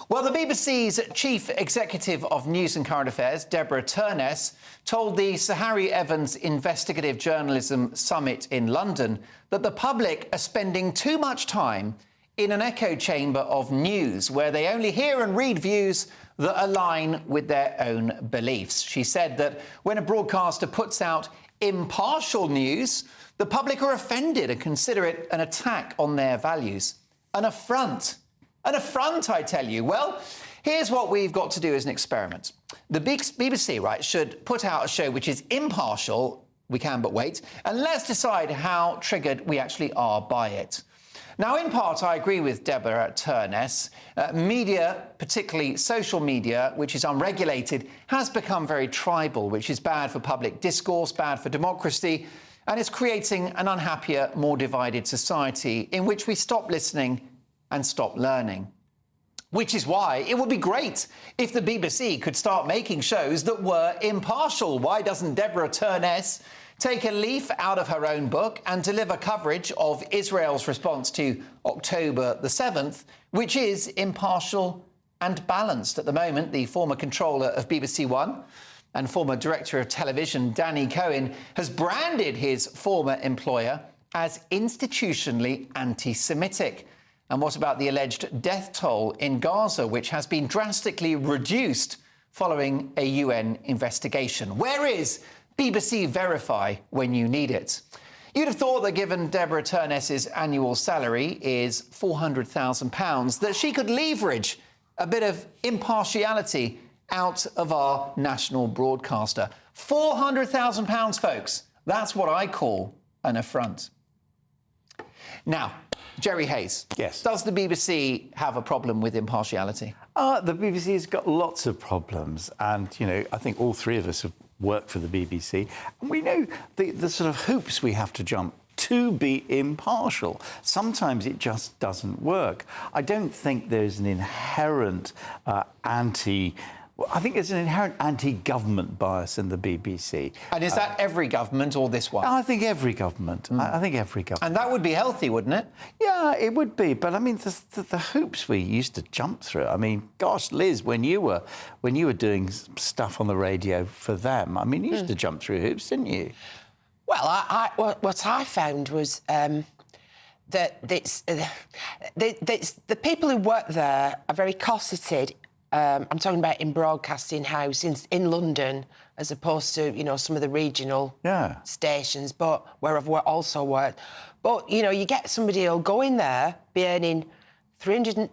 Well, the BBC's Chief Executive of News and Current Affairs, Deborah Turness, told the Sir Harry Evans Investigative Journalism Summit in London that the public are spending too much time in an echo chamber of news where they only hear and read views that align with their own beliefs. She said that when a broadcaster puts out impartial news, the public are offended and consider it an attack on their values. An affront. An affront, I tell you. Well, here's what we've got to do as an experiment. The BBC, right, should put out a show which is impartial, we can but wait, and let's decide how triggered we actually are by it. Now, in part, I agree with Deborah Turness. Media, particularly social media, which is unregulated, has become very tribal, which is bad for public discourse, bad for democracy, and is creating an unhappier, more divided society in which we stop listening and stop learning. Which is why it would be great if the BBC could start making shows that were impartial. Why doesn't Deborah Turness take a leaf out of her own book and deliver coverage of Israel's response to October the 7th, which is impartial and balanced? At the moment, the former controller of BBC One and former director of television, Danny Cohen, has branded his former employer as institutionally anti-Semitic. And what about the alleged death toll in Gaza, which has been drastically reduced following a UN investigation? Where is BBC Verify when you need it? You'd have thought that given Deborah Turness's annual salary is £400,000, that she could leverage a bit of impartiality out of our national broadcaster. £400,000, folks. That's what I call an affront. Now, Jerry Hayes. Yes. Does the BBC have a problem with impartiality? The BBC has got lots of problems. And, you know, I think all three of us have worked for the BBC. And we know the sort of hoops we have to jump to be impartial. Sometimes it just doesn't work. I don't think there's an inherent I think there's an inherent anti-government bias in the BBC. And is that every government or this one? I think every government. I think every government. And that would be healthy, wouldn't it? Yeah, it would be. But I mean, the hoops we used to jump through. I mean, gosh, Liz, when you were doing stuff on the radio for them, I mean, you used to jump through hoops, didn't you? Well, what I found was that the people who work there are very cosseted. I'm talking about in broadcasting house in London, as opposed to, you know, some of the regional stations, but where I've also worked. But, you know, you get somebody who'll go in there, be earning 300,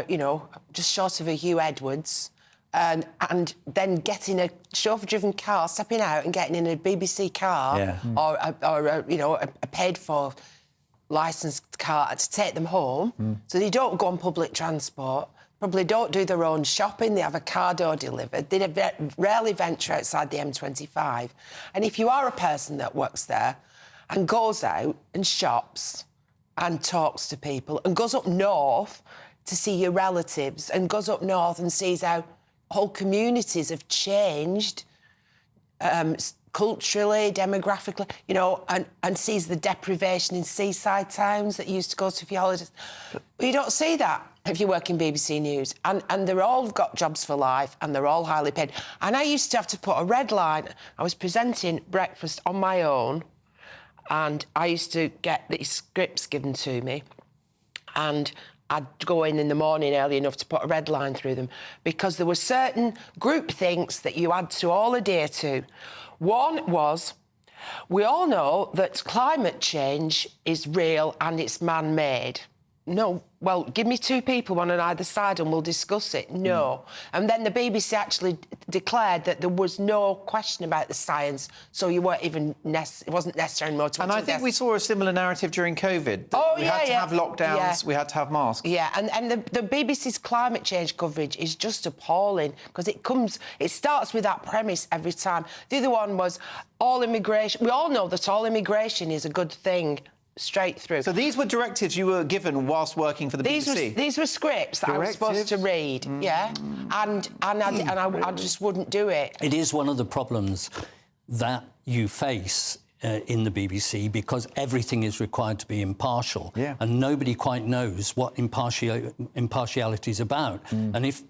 you know, just short of a Hugh Edwards, and then getting a chauffeur-driven car, stepping out and getting in a BBC car or you know, a paid-for licensed car to take them home. So they don't go on public transport. Probably don't do their own shopping. They have a car door delivered. They rarely venture outside the M25. And if you are a person that works there and goes out and shops and talks to people and goes up north to see your relatives and goes up north and sees how whole communities have changed culturally, demographically, you know, and sees the deprivation in seaside towns that you used to go to for your holidays. But you don't see that if you work in BBC News. And they're all got jobs for life and they're all highly paid. And I used to have to put a red line. I was presenting breakfast on my own and I used to get these scripts given to me and I'd go in the morning early enough to put a red line through them because there were certain group things that you had to all adhere to. One was, we all know that climate change is real and it's man-made. No, well, give me two people, one on either side, and we'll discuss it. No. And then the BBC actually declared that there was no question about the science, so you weren't even it wasn't necessary more to... And I think we saw a similar narrative during COVID. We had to have lockdowns, we had to have masks. Yeah, and the BBC's climate change coverage is just appalling, because it starts with that premise every time. The other one was all immigration. We all know that all immigration is a good thing. Straight through. So these were directives you were given whilst working for the BBC? These were scripts that I was supposed to read, and I just wouldn't do it. It is one of the problems that you face in the BBC because everything is required to be impartial, and nobody quite knows what impartiality is about. And if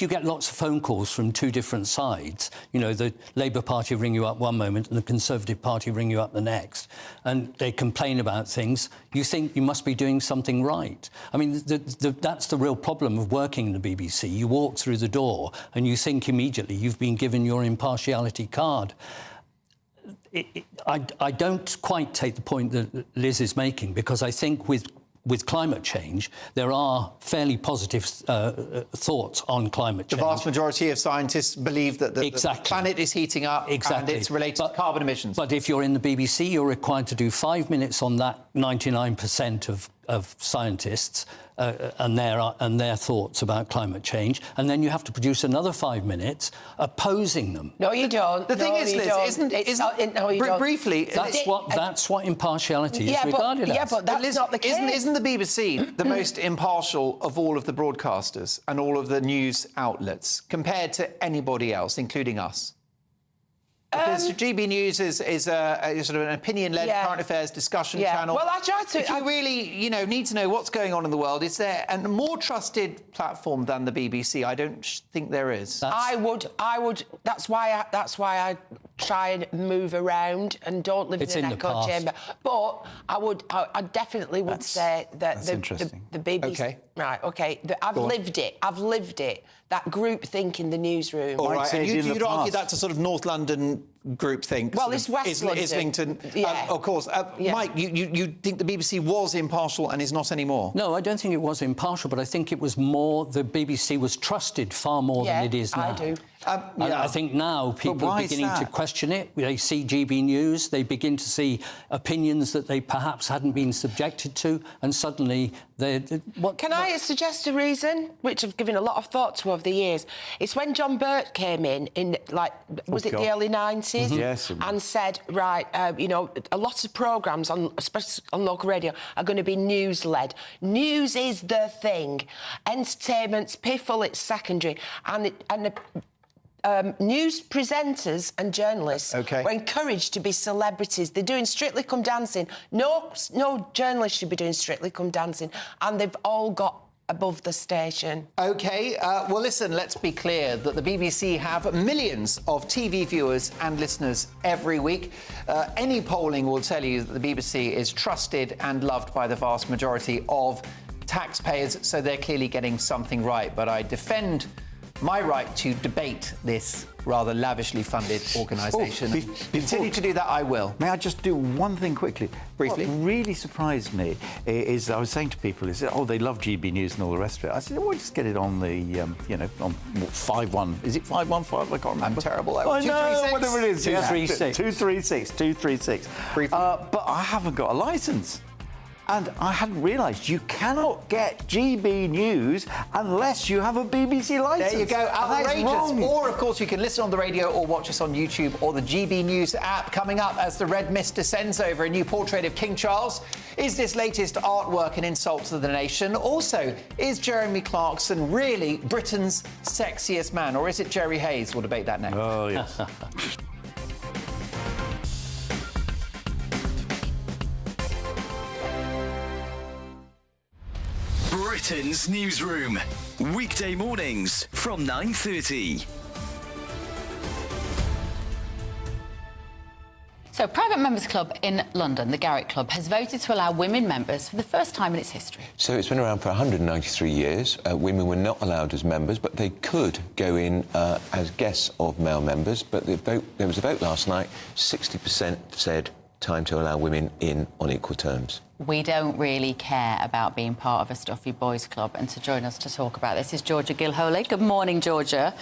you get lots of phone calls from two different sides, you know, the Labour Party ring you up one moment and the Conservative Party ring you up the next, and they complain about things, you think you must be doing something right. I mean, that's the real problem of working in the BBC. You walk through the door and you think immediately you've been given your impartiality card. I don't quite take the point that Liz is making, because I think with climate change, there are fairly positive thoughts on climate change. The vast majority of scientists believe that the planet is heating up and it's related to carbon emissions. But if you're in the BBC, you're required to do 5 minutes on that 99% of scientists and their thoughts about climate change, and then you have to produce another 5 minutes opposing them. No, you don't. The thing is, Liz, briefly, that's what impartiality is regarded as. Yeah, but that's not the case. Isn't the BBC the most impartial of all of the broadcasters and all of the news outlets compared to anybody else, including us? Because GB News is a sort of an opinion-led current affairs discussion channel. Well, I try to... If you really, need to know what's going on in the world, is there a more trusted platform than the BBC? I don't think there is. I would. That's why I try and move around and don't live in an echo chamber. But I definitely would say that the BBC... OK. Right, OK. I've lived it. That group think in the newsroom. All right, and you'd argue that's a sort of North London group think. Well, it's West London. Islington. Of course. Mike, you think the BBC was impartial and is not anymore? No, I don't think it was impartial, but I think it was more... The BBC was trusted far more than it is now. I do. I think now people are beginning to question it. They see GB News, they begin to see opinions that they perhaps hadn't been subjected to, and suddenly Can I suggest a reason, which I've given a lot of thought to over the years? It's when John Burt came in was it the early 90s? Yes. And said, right, a lot of programmes, especially on local radio, are going to be news-led. News is the thing. Entertainment's piffle, it's secondary. News presenters and journalists were encouraged to be celebrities. They're doing Strictly Come Dancing. No journalist should be doing Strictly Come Dancing. And they've all got above the station. OK. Well, listen, let's be clear that the BBC have millions of TV viewers and listeners every week. Any polling will tell you that the BBC is trusted and loved by the vast majority of taxpayers, so they're clearly getting something right. But I defend my right to debate this rather lavishly funded organisation. Continue to do that, I will. May I just do one thing quickly? Briefly. What really surprised me is I was saying to people, they love GB News and all the rest of it. I said, well, just get it on the, on 5-1. Is it 515? I can't remember. I'm terrible. I know, whatever it is. 236. 236. But I haven't got a licence. And I hadn't realised you cannot get GB News unless you have a BBC licence. There you go, outrageous. Or, of course, you can listen on the radio or watch us on YouTube or the GB News app. Coming up, as the red mist descends over a new portrait of King Charles, is this latest artwork an insult to the nation? Also, is Jeremy Clarkson really Britain's sexiest man, or is it Jerry Hayes? We'll debate that next. Oh, yes. Britain's Newsroom. Weekday mornings from 9:30. So, a private members club in London, the Garrick Club, has voted to allow women members for the first time in its history. So it's been around for 193 years. Women were not allowed as members, but they could go in as guests of male members. But there was a vote last night. 60% said time to allow women in on equal terms. We don't really care about being part of a stuffy boys' club, and to join us to talk about this is Georgia Gilhole. Good morning, Georgia.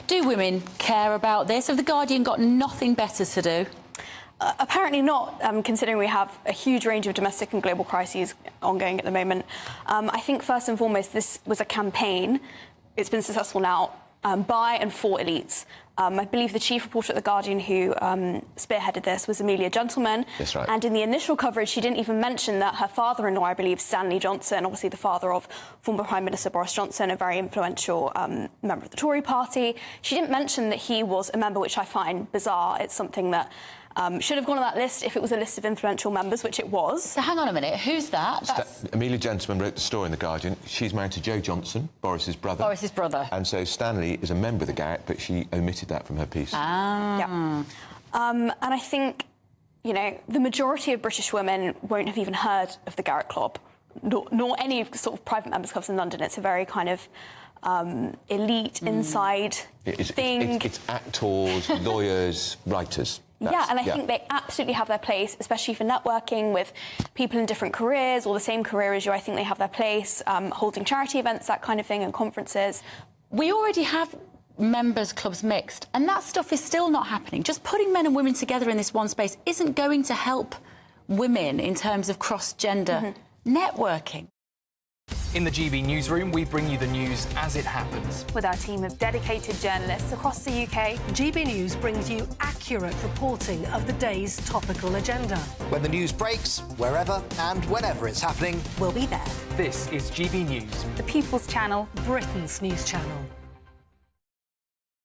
Do women care about this? Have The Guardian got nothing better to do? Apparently not, considering we have a huge range of domestic and global crises ongoing at the moment. I think, first and foremost, this was a campaign. It's been successful now by and for elites. I believe the chief reporter at The Guardian who spearheaded this was Amelia Gentleman. That's right. And in the initial coverage, she didn't even mention that her father-in-law, I believe, Stanley Johnson, obviously the father of former Prime Minister Boris Johnson, a very influential member of the Tory party. She didn't mention that he was a member, which I find bizarre. It's something that Should have gone on that list if it was a list of influential members, which it was. So hang on a minute, who's that? Amelia Gentleman wrote the story in The Guardian. She's married to Joe Johnson, Boris's brother. Boris's brother. And so Stanley is a member of the Garrick, but she omitted that from her piece. Ah. Yeah. And I think, you know, the majority of British women won't have even heard of the Garrick Club, nor any sort of private members' clubs in London. It's a very kind of elite inside thing. It's actors, lawyers, writers. I think they absolutely have their place, especially for networking with people in different careers or the same career as you. I think they have their place, holding charity events, that kind of thing, and conferences. We already have members' clubs mixed, and that stuff is still not happening. Just putting men and women together in this one space isn't going to help women in terms of cross-gender networking. In the GB newsroom, we bring you the news as it happens. With our team of dedicated journalists across the UK, GB News brings you accurate reporting of the day's topical agenda. When the news breaks, wherever and whenever it's happening, we'll be there. This is GB News, the People's Channel, Britain's news channel.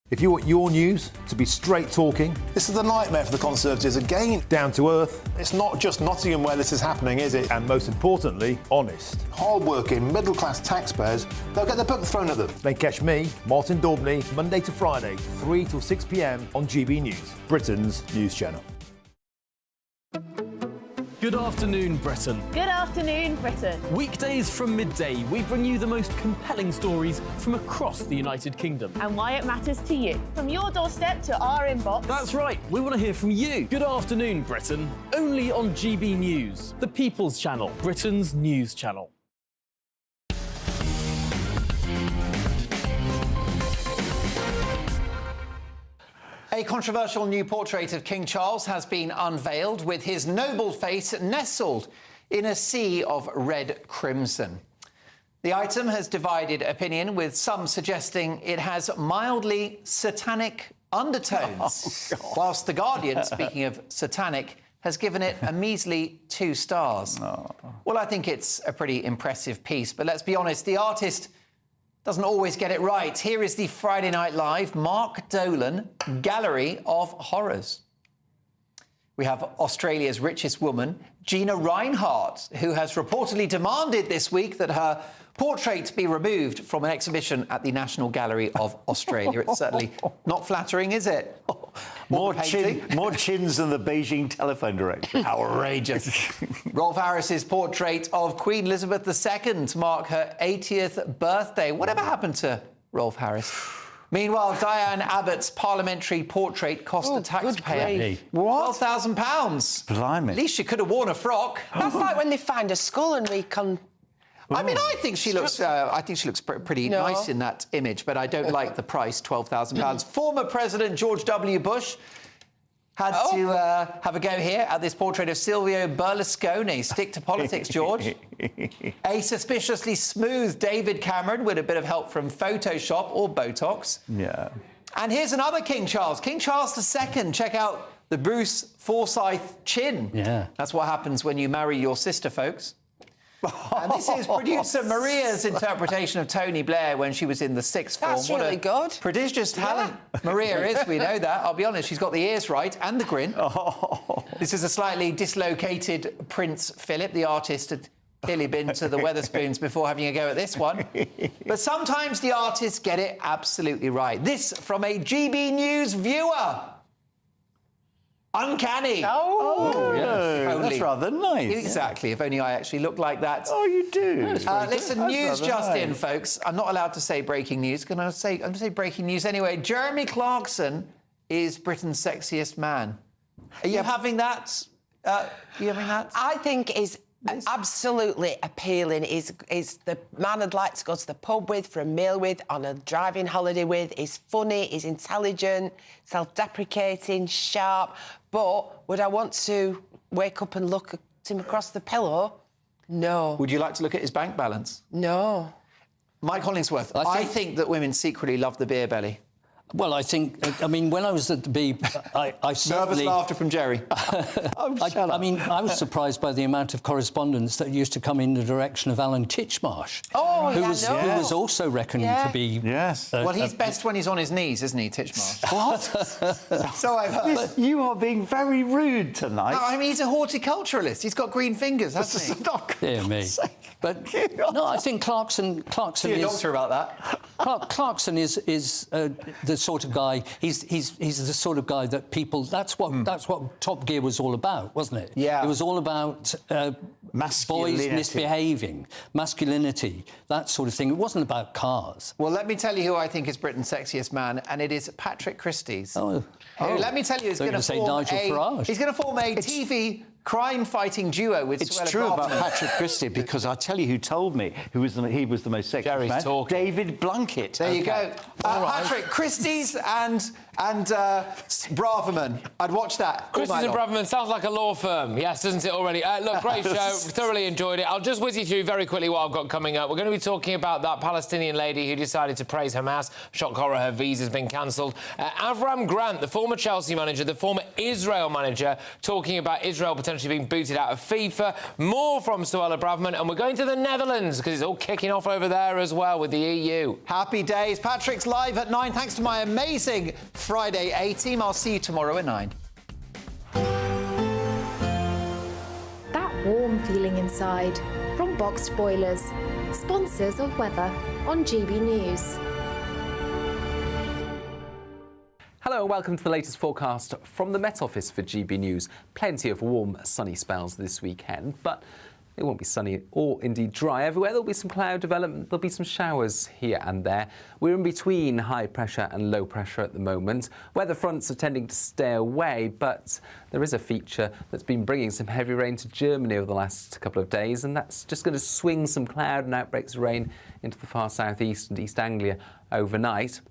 If you want your news to be straight talking, This is a nightmare for the Conservatives again. down to earth, It's not just Nottingham where this is happening, is it? and most importantly, honest, Hard-working, middle-class taxpayers, they'll get the book thrown at them. then catch me, Martin Daubney, Monday to Friday, 3 till 6 p.m. on GB News, Britain's news channel. Good afternoon, Britain. Good afternoon, Britain. Weekdays from midday, we bring you the most compelling stories from across the United Kingdom. And why it matters to you. From your doorstep to our inbox. That's right, we want to hear from you. Good afternoon, Britain. Only on GB News, the People's Channel, Britain's news channel. A controversial new portrait of King Charles has been unveiled, with his noble face nestled in a sea of red crimson. The item has divided opinion, with some suggesting it has mildly satanic undertones, whilst The Guardian, speaking of satanic, has given it a measly 2 stars. Well, I think it's a pretty impressive piece, but let's be honest, the artist doesn't always get it right. Here is the Friday Night Live Mark Dolan Gallery of Horrors. We have Australia's richest woman, Gina Reinhardt, who has reportedly demanded this week that her portrait be removed from an exhibition at the National Gallery of Australia. It's certainly not flattering, is it? More chins than the Beijing telephone director. Outrageous. Rolf Harris's portrait of Queen Elizabeth II to mark her 80th birthday. Whatever happened to Rolf Harris? Meanwhile, Diane Abbott's parliamentary portrait cost the taxpayer £12,000. Blimey. At least she could have worn a frock. That's like when they find a skull and I mean, I think she looks. Pretty nice in that image, but I don't like the price, £12,000. Former President George W. Bush had to have a go here at this portrait of Silvio Berlusconi. Stick to politics, George. A suspiciously smooth David Cameron with a bit of help from Photoshop or Botox. Yeah. And here's another King Charles II. Check out the Bruce Forsyth chin. Yeah. That's what happens when you marry your sister, folks. And this is producer Maria's interpretation of Tony Blair when she was in the Sixth Form. That's really good. Prodigious talent Maria is, we know that. I'll be honest, she's got the ears right and the grin. This is a slightly dislocated Prince Philip. The artist had clearly been to the Wetherspoons before having a go at this one. But sometimes the artists get it absolutely right. This from a GB News viewer. Uncanny. Oh, yes. That's rather nice. Exactly. If only I actually looked like that. Oh, you do. Listen, news just in, folks. I'm not allowed to say breaking news. I'm going to say breaking news anyway. Jeremy Clarkson is Britain's sexiest man. Are you having that? I think is absolutely appealing. Is the man I'd like to go to the pub with, for a meal with, on a driving holiday with. He's funny, he's intelligent, self-deprecating, sharp. But would I want to wake up and look at him across the pillow? No. Would you like to look at his bank balance? No. Mike Hollingsworth, I think that women secretly love the beer belly. Well, I think, when I was at the Beeb, I certainly... Nervous laughter from Jerry. I mean, I was surprised by the amount of correspondence that used to come in the direction of Alan Titchmarsh, who was also reckoned to be... Yes. Well, he's best when he's on his knees, isn't he, Titchmarsh? What? So I've heard. You are being very rude tonight. No, I mean, he's a horticulturalist. He's got green fingers, hasn't he? Dear me. But, no, I think Clarkson See a doctor about that. Clarkson is the sort of guy. He's the sort of guy that people. That's what Top Gear was all about, wasn't it? Yeah. It was all about boys misbehaving, masculinity, that sort of thing. It wasn't about cars. Well, let me tell you who I think is Britain's sexiest man, and it is Patrick Christie's. Oh. Who, let me tell you, is going to form Nigel Farage. He's going to form a TV crime-fighting duo with It's Suella true about Braverman. Patrick Christie, because I'll tell you who told me he was the most sexy Jerry's man. talking. David Blunkett. There you go. Patrick Christie's and Braverman. I'd watch that. Christie's and Braverman sounds like a law firm. Yes, doesn't it already? Look, great show. Thoroughly enjoyed it. I'll just whiz you through very quickly what I've got coming up. We're going to be talking about that Palestinian lady who decided to praise Hamas. Shock horror, her visa's been cancelled. Avram Grant, the former Chelsea manager, the former Israel manager, talking about Israel potentially being booted out of FIFA. More from Suella Braverman, and we're going to the Netherlands because it's all kicking off over there as well with the EU. Happy days. Patrick's live at 9. Thanks to my amazing Friday A-team. I'll see you tomorrow at 9. That warm feeling inside from Boxed Boilers, sponsors of weather on GB News. Hello and welcome to the latest forecast from the Met Office for GB News. Plenty of warm, sunny spells this weekend, but it won't be sunny or indeed dry everywhere. There'll be some cloud development, there'll be some showers here and there. We're in between high pressure and low pressure at the moment. Weather fronts are tending to stay away, but there is a feature that's been bringing some heavy rain to Germany over the last couple of days, and that's just going to swing some cloud and outbreaks of rain into the far southeast and East Anglia overnight.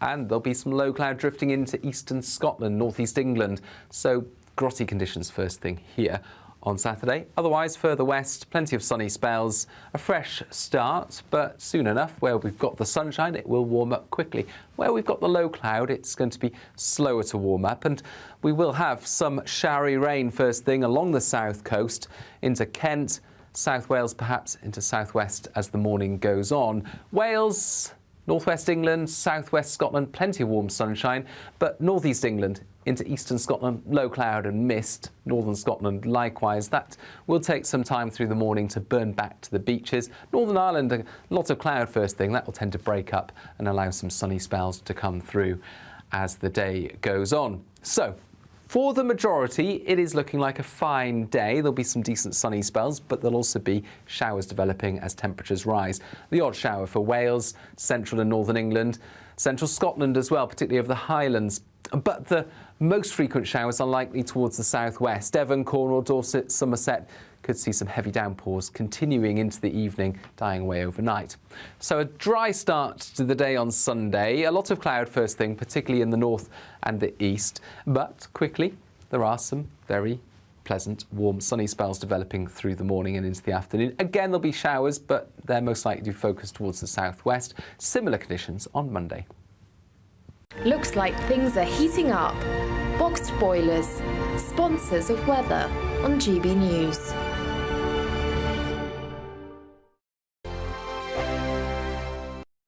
And there'll be some low cloud drifting into eastern Scotland, northeast England. So grotty conditions first thing here on Saturday. Otherwise, further west, plenty of sunny spells. A fresh start, but soon enough, where we've got the sunshine, it will warm up quickly. Where we've got the low cloud, it's going to be slower to warm up. And we will have some showery rain first thing along the south coast into Kent, South Wales, perhaps into southwest as the morning goes on. Wales, northwest England, southwest Scotland, plenty of warm sunshine, but northeast England into eastern Scotland, low cloud and mist. Northern Scotland, likewise. That will take some time through the morning to burn back to the beaches. Northern Ireland, a lot of cloud first thing. That will tend to break up and allow some sunny spells to come through as the day goes on. So, for the majority, it is looking like a fine day. There'll be some decent sunny spells, but there'll also be showers developing as temperatures rise. The odd shower for Wales, central and northern England, central Scotland as well, particularly over the Highlands. But the most frequent showers are likely towards the southwest. Devon, Cornwall, Dorset, Somerset could see some heavy downpours continuing into the evening, dying away overnight. So a dry start to the day on Sunday. A lot of cloud first thing, particularly in the north and the east. But quickly, there are some very pleasant, warm, sunny spells developing through the morning and into the afternoon. Again, there'll be showers, but they're most likely to be focused towards the southwest. Similar conditions on Monday. Looks like things are heating up. Boxed Boilers, sponsors of weather on GB News.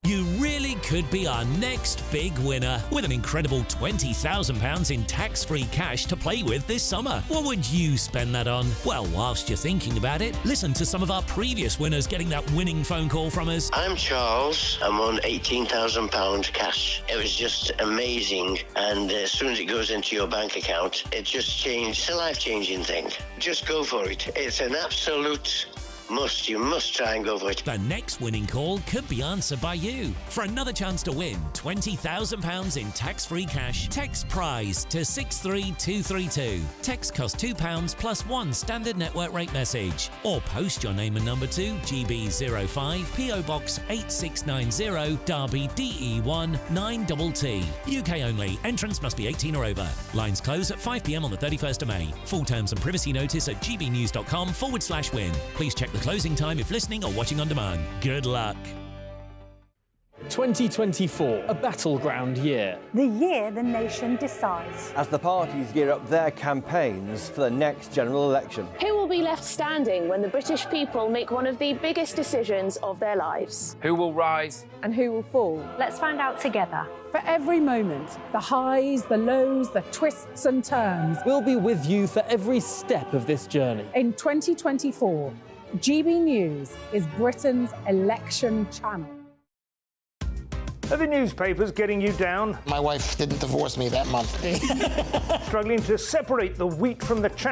You really could be our next big winner with an incredible £20,000 in tax-free cash to play with this summer. What would you spend that on? Well, whilst you're thinking about it, listen to some of our previous winners getting that winning phone call from us. I'm Charles. I'm on £18,000 cash. It was just amazing, and as soon as it goes into your bank account, it just changed. It's a life-changing thing. Just go for it. It's an absolute must. You must try and go for it. The next winning call could be answered by you. For another chance to win £20,000 in tax-free cash, text PRIZE to 63232. Text costs £2 plus one standard network rate message. Or post your name and number to GB05 PO Box 8690 Derby DE1 9TT. UK only. Entrance must be 18 or over. Lines close at 5 p.m. on the 31st of May. Full terms and privacy notice at gbnews.com/win. Please check the closing time if listening or watching on demand. Good luck. 2024, a battleground year. The year the nation decides. As the parties gear up their campaigns for the next general election. Who will be left standing when the British people make one of the biggest decisions of their lives? Who will rise? And who will fall? Let's find out together. For every moment, the highs, the lows, the twists and turns. We'll be with you for every step of this journey. In 2024, GB News is Britain's election channel. Are the newspapers getting you down? My wife didn't divorce me that month. Struggling to separate the wheat from the chaff?